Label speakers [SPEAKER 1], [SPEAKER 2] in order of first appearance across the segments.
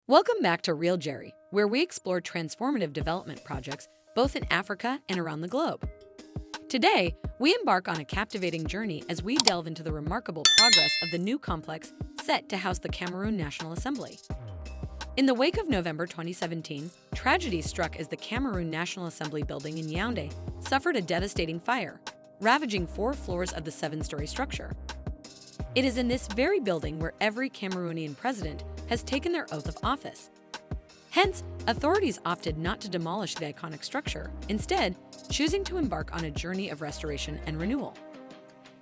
[SPEAKER 1] Welcome back to Real JeRi, where we explore transformative development projects both in Africa and around the globe. Today, we embark on a captivating journey as we delve into the remarkable progress of the new complex set to house the Cameroon National Assembly. In the wake of November 2017, tragedy struck as the Cameroon National Assembly building in Yaoundé suffered a devastating fire, ravaging 4 floors of the 7-story structure. It is in this very building where every Cameroonian president has taken their oath of office. Hence, authorities opted not to demolish the iconic structure, instead choosing to embark on a journey of restoration and renewal.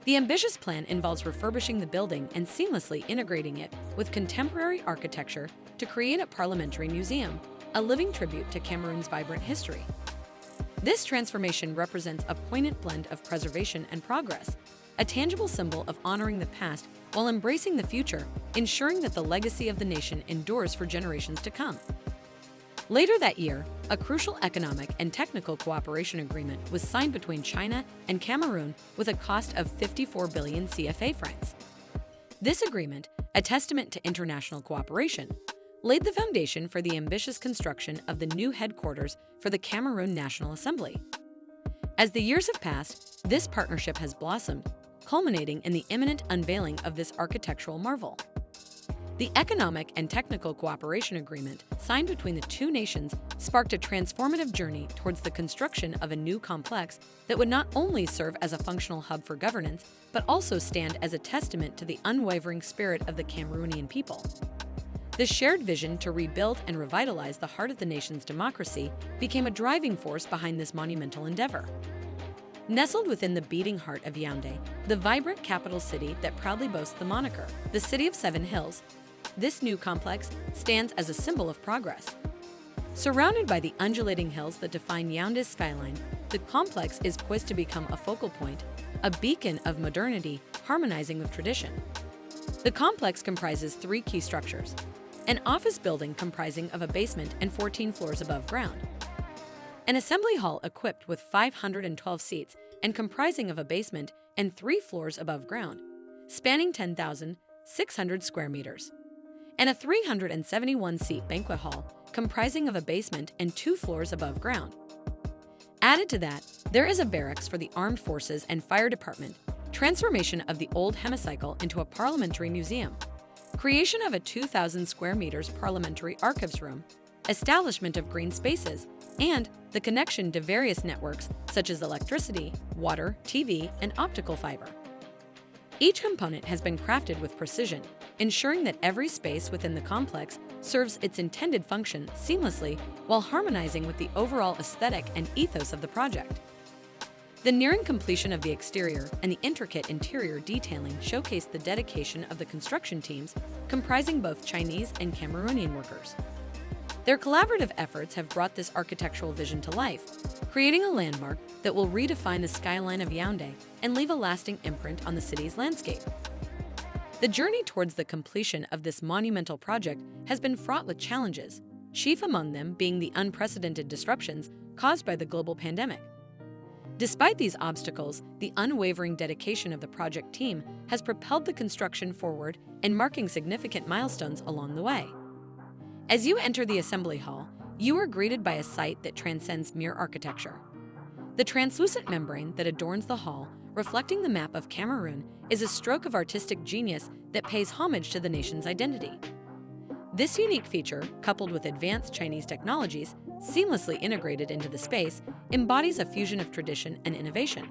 [SPEAKER 1] The ambitious plan involves refurbishing the building and seamlessly integrating it with contemporary architecture to create a parliamentary museum, a living tribute to Cameroon's vibrant history. This transformation represents a poignant blend of preservation and progress, a tangible symbol of honoring the past while embracing the future, ensuring that the legacy of the nation endures for generations to come. Later that year, a crucial economic and technical cooperation agreement was signed between China and Cameroon with a cost of 54 billion CFA francs. This agreement, a testament to international cooperation, laid the foundation for the ambitious construction of the new headquarters for the Cameroon National Assembly. As the years have passed, this partnership has blossomed, culminating in the imminent unveiling of this architectural marvel. The Economic and Technical Cooperation Agreement signed between the two nations sparked a transformative journey towards the construction of a new complex that would not only serve as a functional hub for governance, but also stand as a testament to the unwavering spirit of the Cameroonian people. The shared vision to rebuild and revitalize the heart of the nation's democracy became a driving force behind this monumental endeavor. Nestled within the beating heart of Yaoundé, the vibrant capital city that proudly boasts the moniker, the City of 7 Hills, this new complex stands as a symbol of progress. Surrounded by the undulating hills that define Yaoundé's skyline, the complex is poised to become a focal point, a beacon of modernity harmonizing with tradition. The complex comprises 3 key structures: an office building comprising of a basement and 14 floors above ground, an assembly hall equipped with 512 seats and comprising of a basement and 3 floors above ground, spanning 10,600 square meters, and a 371-seat banquet hall comprising of a basement and 2 floors above ground. Added to that, there is a barracks for the armed forces and fire department, transformation of the old hemicycle into a parliamentary museum, creation of a 2,000 square meters parliamentary archives room, establishment of green spaces, and the connection to various networks such as electricity, water, TV, and optical fiber. Each component has been crafted with precision, ensuring that every space within the complex serves its intended function seamlessly while harmonizing with the overall aesthetic and ethos of the project. The nearing completion of the exterior and the intricate interior detailing showcase the dedication of the construction teams, comprising both Chinese and Cameroonian workers. Their collaborative efforts have brought this architectural vision to life, creating a landmark that will redefine the skyline of Yaoundé and leave a lasting imprint on the city's landscape. The journey towards the completion of this monumental project has been fraught with challenges, chief among them being the unprecedented disruptions caused by the global pandemic. Despite these obstacles, the unwavering dedication of the project team has propelled the construction forward and marking significant milestones along the way. As you enter the assembly hall, you are greeted by a sight that transcends mere architecture. The translucent membrane that adorns the hall, reflecting the map of Cameroon, is a stroke of artistic genius that pays homage to the nation's identity. This unique feature, coupled with advanced Chinese technologies, seamlessly integrated into the space, embodies a fusion of tradition and innovation.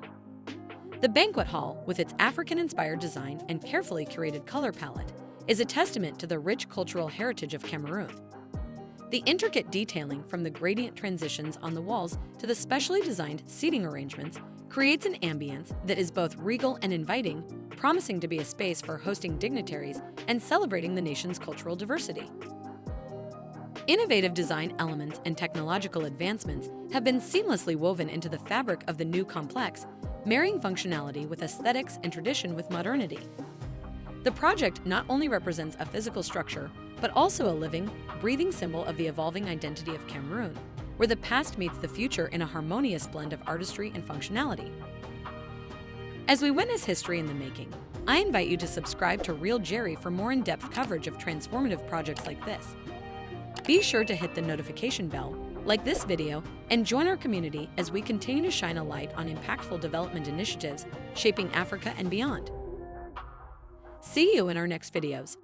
[SPEAKER 1] The banquet hall, with its African-inspired design and carefully curated color palette, is a testament to the rich cultural heritage of Cameroon. The intricate detailing from the gradient transitions on the walls to the specially designed seating arrangements creates an ambience that is both regal and inviting, promising to be a space for hosting dignitaries and celebrating the nation's cultural diversity. Innovative design elements and technological advancements have been seamlessly woven into the fabric of the new complex, marrying functionality with aesthetics and tradition with modernity. The project not only represents a physical structure, but also a living, breathing symbol of the evolving identity of Cameroon, where the past meets the future in a harmonious blend of artistry and functionality. As we witness history in the making, I invite you to subscribe to Real JeRi for more in-depth coverage of transformative projects like this. Be sure to hit the notification bell, like this video, and join our community as we continue to shine a light on impactful development initiatives shaping Africa and beyond. See you in our next videos.